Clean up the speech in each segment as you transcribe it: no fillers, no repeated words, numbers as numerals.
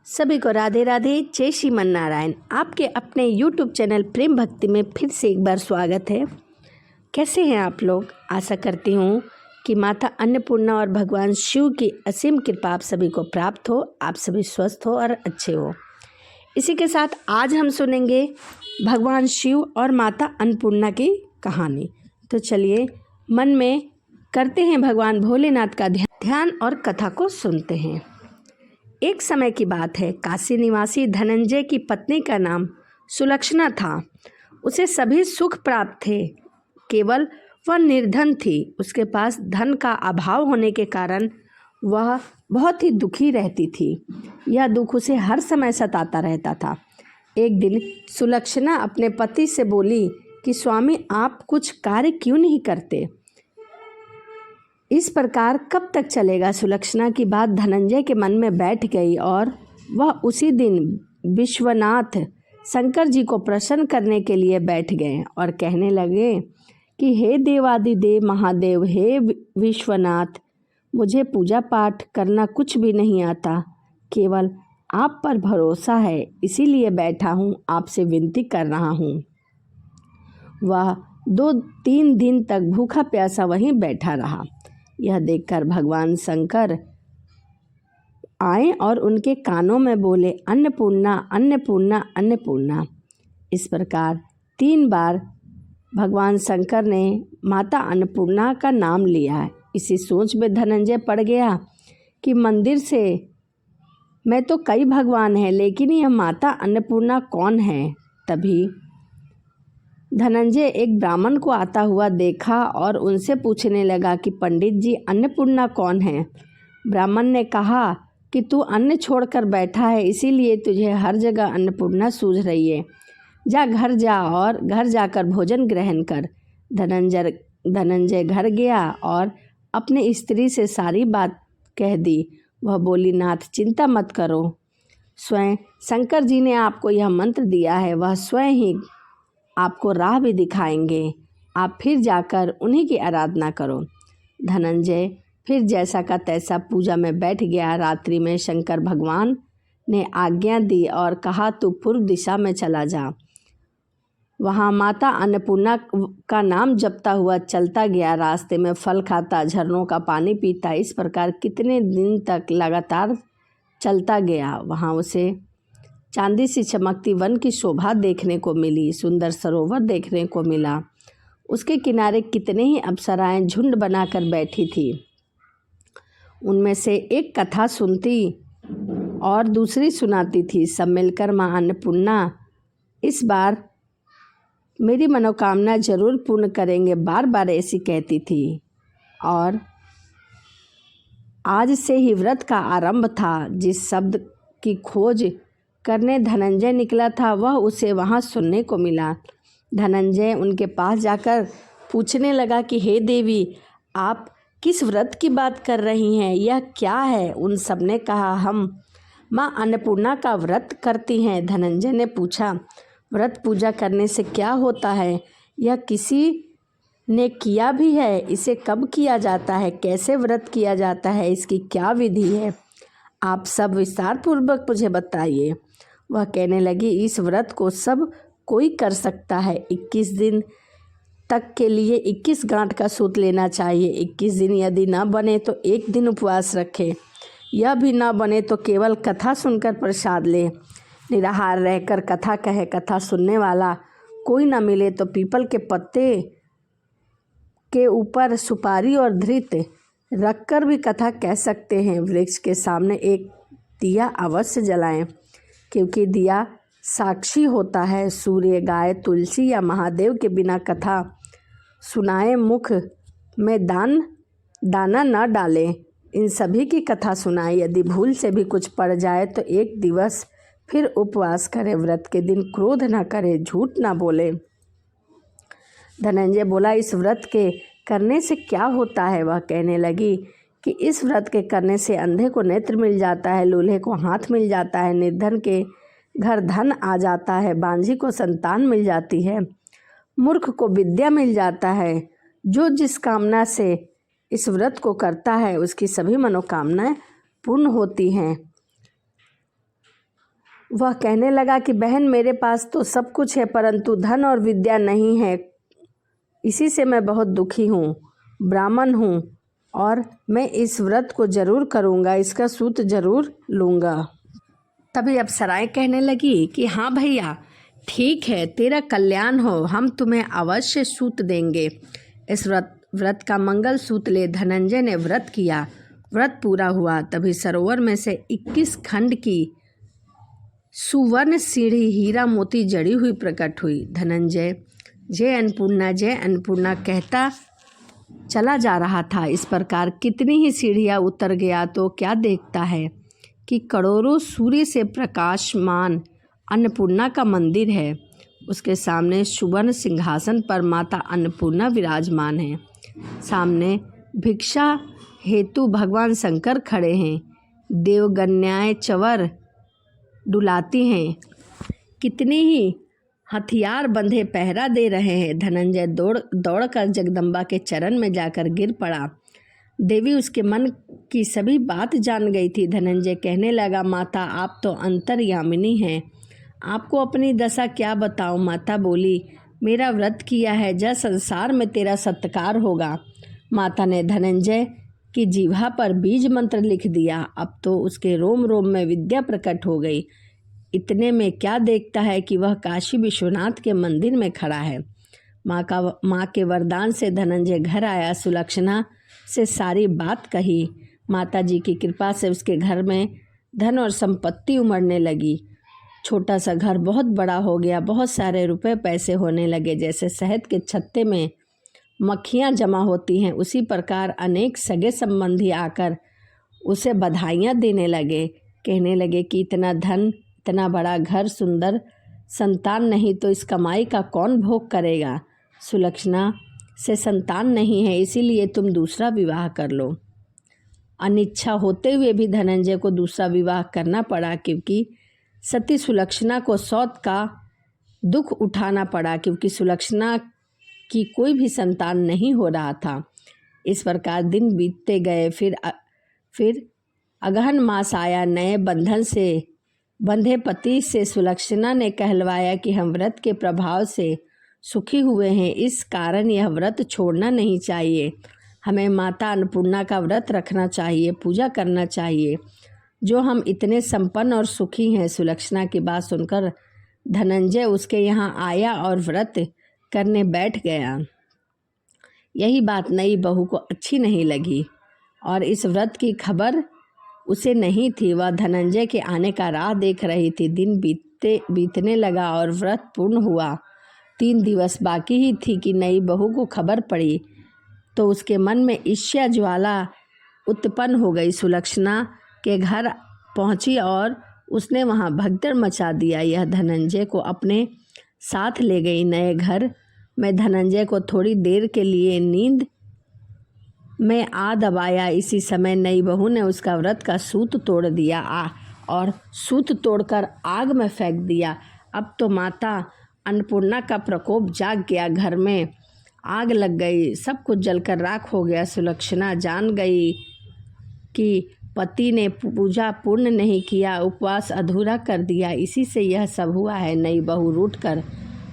सभी को राधे राधे, जय श्रीमन नारायण। आपके अपने YouTube चैनल प्रेम भक्ति में फिर से एक बार स्वागत है। कैसे हैं आप लोग? आशा करती हूँ कि माता अन्नपूर्णा और भगवान शिव की असीम कृपा आप सभी को प्राप्त हो, आप सभी स्वस्थ हो और अच्छे हो। इसी के साथ आज हम सुनेंगे भगवान शिव और माता अन्नपूर्णा की कहानी। तो चलिए मन में करते हैं भगवान भोलेनाथ का ध्यान और कथा को सुनते हैं। एक समय की बात है, काशी निवासी धनंजय की पत्नी का नाम सुलक्षणा था। उसे सभी सुख प्राप्त थे, केवल वह निर्धन थी। उसके पास धन का अभाव होने के कारण वह बहुत ही दुखी रहती थी। यह दुख उसे हर समय सताता रहता था। एक दिन सुलक्षणा अपने पति से बोली कि स्वामी, आप कुछ कार्य क्यों नहीं करते? इस प्रकार कब तक चलेगा? सुलक्षणा की बात धनंजय के मन में बैठ गई और वह उसी दिन विश्वनाथ शंकर जी को प्रसन्न करने के लिए बैठ गए और कहने लगे कि हे देवादिदेव महादेव, हे विश्वनाथ, मुझे पूजा पाठ करना कुछ भी नहीं आता, केवल आप पर भरोसा है, इसीलिए बैठा हूँ, आपसे विनती कर रहा हूँ। वह 2-3 दिन तक भूखा प्यासा वहीं बैठा रहा। यह देखकर भगवान शंकर आए और उनके कानों में बोले, अन्नपूर्णा अन्नपूर्णा अन्नपूर्णा। इस प्रकार 3 बार भगवान शंकर ने माता अन्नपूर्णा का नाम लिया। इसी सोच में धनंजय पड़ गया कि मंदिर से मैं तो कई भगवान हैं, लेकिन यह माता अन्नपूर्णा कौन है? तभी धनंजय एक ब्राह्मण को आता हुआ देखा और उनसे पूछने लगा कि पंडित जी, अन्नपूर्णा कौन है? ब्राह्मण ने कहा कि तू अन्न छोड़कर बैठा है, इसीलिए तुझे हर जगह अन्नपूर्णा सूझ रही है। जा घर जा और घर जाकर भोजन ग्रहण कर। धनंजय घर गया और अपनी स्त्री से सारी बात कह दी। वह बोली, नाथ चिंता मत करो, स्वयं शंकर जी ने आपको यह मंत्र दिया है, वह स्वयं ही आपको राह भी दिखाएंगे। आप फिर जाकर उन्हीं की आराधना करो। धनंजय फिर जैसा का तैसा पूजा में बैठ गया। रात्रि में शंकर भगवान ने आज्ञा दी और कहा, तू पूर्व दिशा में चला जा। वहाँ माता अन्नपूर्णा का नाम जपता हुआ चलता गया। रास्ते में फल खाता, झरनों का पानी पीता, इस प्रकार कितने दिन तक लगातार चलता गया। वहाँ उसे चांदी सी चमकती वन की शोभा देखने को मिली, सुंदर सरोवर देखने को मिला। उसके किनारे कितने ही अप्सराएं झुंड बनाकर बैठी थी। उनमें से एक कथा सुनती और दूसरी सुनाती थी। सब मिलकर माँ अन्नपूर्णा इस बार मेरी मनोकामना जरूर पूर्ण करेंगे, बार बार ऐसी कहती थी। और आज से ही व्रत का आरंभ था। जिस शब्द की खोज करने धनंजय निकला था, वह उसे वहाँ सुनने को मिला। धनंजय उनके पास जाकर पूछने लगा कि हे देवी, आप किस व्रत की बात कर रही हैं? यह क्या है? उन सब ने कहा, हम माँ अन्नपूर्णा का व्रत करती हैं। धनंजय ने पूछा, व्रत पूजा करने से क्या होता है? यह किसी ने किया भी है? इसे कब किया जाता है? कैसे व्रत किया जाता है? इसकी क्या विधि है? आप सब विस्तार पूर्वक मुझे बताइए। वह कहने लगी, इस व्रत को सब कोई कर सकता है। 21 दिन तक के लिए 21 गांठ का सूत लेना चाहिए। 21 दिन यदि न बने तो 1 दिन उपवास रखे। यह भी न बने तो केवल कथा सुनकर प्रसाद ले। निराहार रहकर कथा कहे। कथा सुनने वाला कोई न मिले तो पीपल के पत्ते के ऊपर सुपारी और धृत रखकर भी कथा कह सकते हैं। वृक्ष के सामने एक दिया अवश्य जलाएं, क्योंकि दिया साक्षी होता है। सूर्य, गाय, तुलसी या महादेव के बिना कथा सुनाए मुख में दाना न डालें। इन सभी की कथा सुनाए। यदि भूल से भी कुछ पड़ जाए तो 1 दिवस फिर उपवास करे। व्रत के दिन क्रोध न करे, झूठ न बोले। धनंजय बोला, इस व्रत के करने से क्या होता है? वह कहने लगी कि इस व्रत के करने से अंधे को नेत्र मिल जाता है, लूल्हे को हाथ मिल जाता है, निर्धन के घर धन आ जाता है, बांझी को संतान मिल जाती है, मूर्ख को विद्या मिल जाता है। जो जिस कामना से इस व्रत को करता है उसकी सभी मनोकामनाएं पूर्ण होती हैं। वह कहने लगा कि बहन, मेरे पास तो सब कुछ है परंतु धन और विद्या नहीं है, इसी से मैं बहुत दुखी हूँ। ब्राह्मण हूँ और मैं इस व्रत को जरूर करूँगा, इसका सूत जरूर लूँगा। तभी अप्सराएं कहने लगी कि हाँ भैया, ठीक है, तेरा कल्याण हो, हम तुम्हें अवश्य सूत देंगे। इस व्रत का मंगल सूत ले धनंजय ने व्रत किया। व्रत पूरा हुआ तभी सरोवर में से 21 खंड की सुवर्ण सीढ़ी हीरा मोती जड़ी हुई प्रकट हुई। धनंजय जय अन्नपूर्णा कहता चला जा रहा था। इस प्रकार कितनी ही सीढ़ियाँ उतर गया तो क्या देखता है कि करोड़ों सूर्य से प्रकाशमान अन्नपूर्णा का मंदिर है। उसके सामने सुवर्ण सिंहासन पर माता अन्नपूर्णा विराजमान है। सामने भिक्षा हेतु भगवान शंकर खड़े हैं। देवगन्याएं चवर डुलाती हैं। कितने ही हथियार बंधे पहरा दे रहे हैं। धनंजय दौड़कर जगदम्बा के चरण में जाकर गिर पड़ा। देवी उसके मन की सभी बात जान गई थी। धनंजय कहने लगा, माता, आप तो अंतर्यामिनी हैं, आपको अपनी दशा क्या बताऊं। माता बोली, मेरा व्रत किया है, जब संसार में तेरा सत्कार होगा। माता ने धनंजय की जीभा पर बीज मंत्र लिख दिया। अब तो उसके रोम रोम में विद्या प्रकट हो गई। इतने में क्या देखता है कि वह काशी विश्वनाथ के मंदिर में खड़ा है। माँ के वरदान से धनंजय घर आया। सुलक्षणा से सारी बात कही। माता जी की कृपा से उसके घर में धन और संपत्ति उमड़ने लगी। छोटा सा घर बहुत बड़ा हो गया। बहुत सारे रुपए पैसे होने लगे। जैसे शहद के छत्ते में मक्खियाँ जमा होती हैं, उसी प्रकार अनेक सगे संबंधी आकर उसे बधाइयाँ देने लगे। कहने लगे कि इतना धन, इतना बड़ा घर, सुंदर संतान नहीं तो इस कमाई का कौन भोग करेगा। सुलक्षणा से संतान नहीं है, इसीलिए तुम दूसरा विवाह कर लो। अनिच्छा होते हुए भी धनंजय को दूसरा विवाह करना पड़ा, क्योंकि सती सुलक्षणा को सौत का दुख उठाना पड़ा, क्योंकि सुलक्षणा की कोई भी संतान नहीं हो रहा था। इस प्रकार दिन बीतते गए। फिर अगहन मास आया। नए बंधन से बंधे पति से सुलक्षणा ने कहलवाया कि हम व्रत के प्रभाव से सुखी हुए हैं, इस कारण यह व्रत छोड़ना नहीं चाहिए। हमें माता अन्नपूर्णा का व्रत रखना चाहिए, पूजा करना चाहिए, जो हम इतने संपन्न और सुखी हैं। सुलक्षणा की बात सुनकर धनंजय उसके यहाँ आया और व्रत करने बैठ गया। यही बात नई बहू को अच्छी नहीं लगी और इस व्रत की खबर उसे नहीं थी। वह धनंजय के आने का राह देख रही थी। दिन बीतने लगा और व्रत पूर्ण हुआ। 3 दिवस बाकी ही थी कि नई बहू को खबर पड़ी तो उसके मन में ईर्ष्या ज्वाला उत्पन्न हो गई। सुलक्षणा के घर पहुंची और उसने वहां भगदड़ मचा दिया। यह धनंजय को अपने साथ ले गई। नए घर में धनंजय को थोड़ी देर के लिए नींद में आ दबाया। इसी समय नई बहू ने उसका व्रत का सूत तोड़ दिया और सूत तोड़कर आग में फेंक दिया। अब तो माता अन्नपूर्णा का प्रकोप जाग गया। घर में आग लग गई, सब कुछ जलकर राख हो गया। सुलक्षणा जान गई कि पति ने पूजा पूर्ण नहीं किया, उपवास अधूरा कर दिया, इसी से यह सब हुआ है। नई बहू रूठकर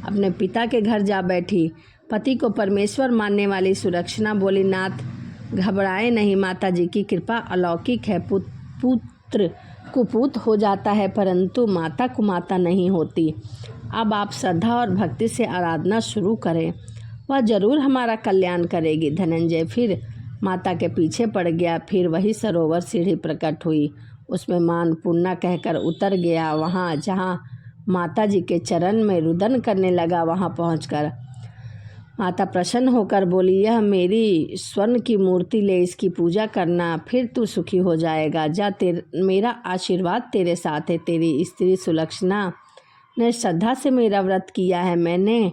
अपने पिता के घर जा बैठी। पति को परमेश्वर मानने वाली सुलक्षणा बोली, नाथ घबराए नहीं, माता जी की कृपा अलौकिक है। पुत्र कुपुत्र हो जाता है परंतु माता कुमाता नहीं होती। अब आप श्रद्धा और भक्ति से आराधना शुरू करें, वह जरूर हमारा कल्याण करेगी। धनंजय फिर माता के पीछे पड़ गया। फिर वही सरोवर सीढ़ी प्रकट हुई, उसमें मां अन्नपूर्णा कहकर उतर गया। वहाँ जहाँ माता जी के चरण में रुदन करने लगा, वहाँ पहुंचकर माता प्रसन्न होकर बोली, यह मेरी स्वर्ण की मूर्ति ले, इसकी पूजा करना, फिर तू सुखी हो जाएगा। जा, मेरा आशीर्वाद तेरे साथ है। तेरी स्त्री सुलक्षणा ने श्रद्धा से मेरा व्रत किया है, मैंने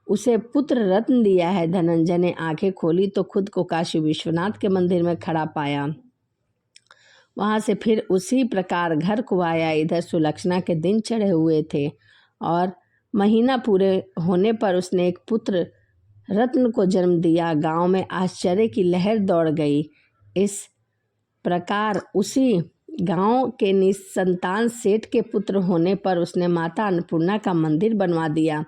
उसे पुत्र रत्न दिया है। धनंजय ने आंखें खोली तो खुद को काशी विश्वनाथ के मंदिर में खड़ा पाया। वहाँ से फिर उसी प्रकार घर को आया। इधर सुलक्षणा के दिन चढ़े हुए थे और महीना पूरे होने पर उसने एक पुत्र रत्न को जन्म दिया। गांव में आश्चर्य की लहर दौड़ गई। इस प्रकार उसी गांव के निसंतान सेठ के पुत्र होने पर उसने माता अन्नपूर्णा का मंदिर बनवा दिया।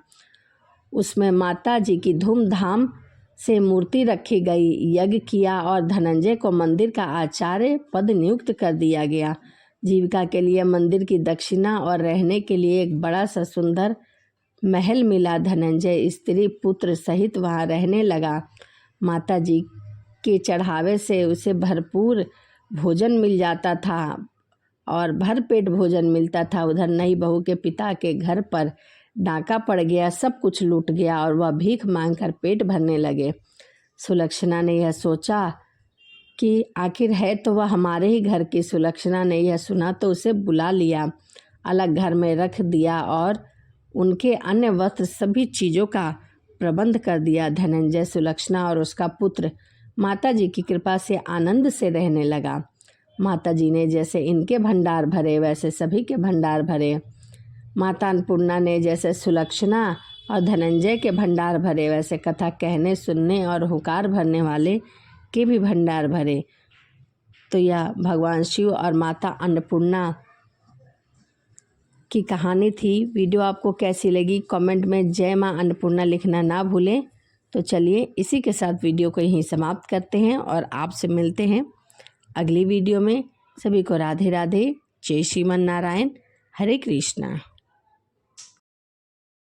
उसमें माता जी की धूमधाम से मूर्ति रखी गई, यज्ञ किया और धनंजय को मंदिर का आचार्य पद नियुक्त कर दिया गया। जीविका के लिए मंदिर की दक्षिणा और रहने के लिए एक बड़ा सा सुंदर महल मिला। धनंजय स्त्री पुत्र सहित वहाँ रहने लगा। माता जी के चढ़ावे से उसे भरपूर भोजन मिल जाता था और भरपेट भोजन मिलता था। उधर नई बहू के पिता के घर पर डाका पड़ गया, सब कुछ लूट गया और वह भीख मांगकर पेट भरने लगे। सुलक्षणा ने यह सोचा कि आखिर है तो वह हमारे ही घर की। सुलक्षणा ने यह सुना तो उसे बुला लिया, अलग घर में रख दिया और उनके अन्य वस्त्र सभी चीज़ों का प्रबंध कर दिया। धनंजय, सुलक्षणा और उसका पुत्र माता जी की कृपा से आनंद से रहने लगा। माता जी ने जैसे इनके भंडार भरे वैसे सभी के भंडार भरे। माता अन्नपूर्णा ने जैसे सुलक्षणा और धनंजय के भंडार भरे वैसे कथा कहने, सुनने और हुंकार भरने वाले के भी भंडार भरे। तो यह भगवान शिव और माता अन्नपूर्णा की कहानी थी। वीडियो आपको कैसी लगी कमेंट में जय माँ अन्नपूर्णा लिखना ना भूलें। तो चलिए इसी के साथ वीडियो को यहीं समाप्त करते हैं और आपसे मिलते हैं अगली वीडियो में। सभी को राधे राधे, जय श्रीमन नारायण, हरे कृष्णा।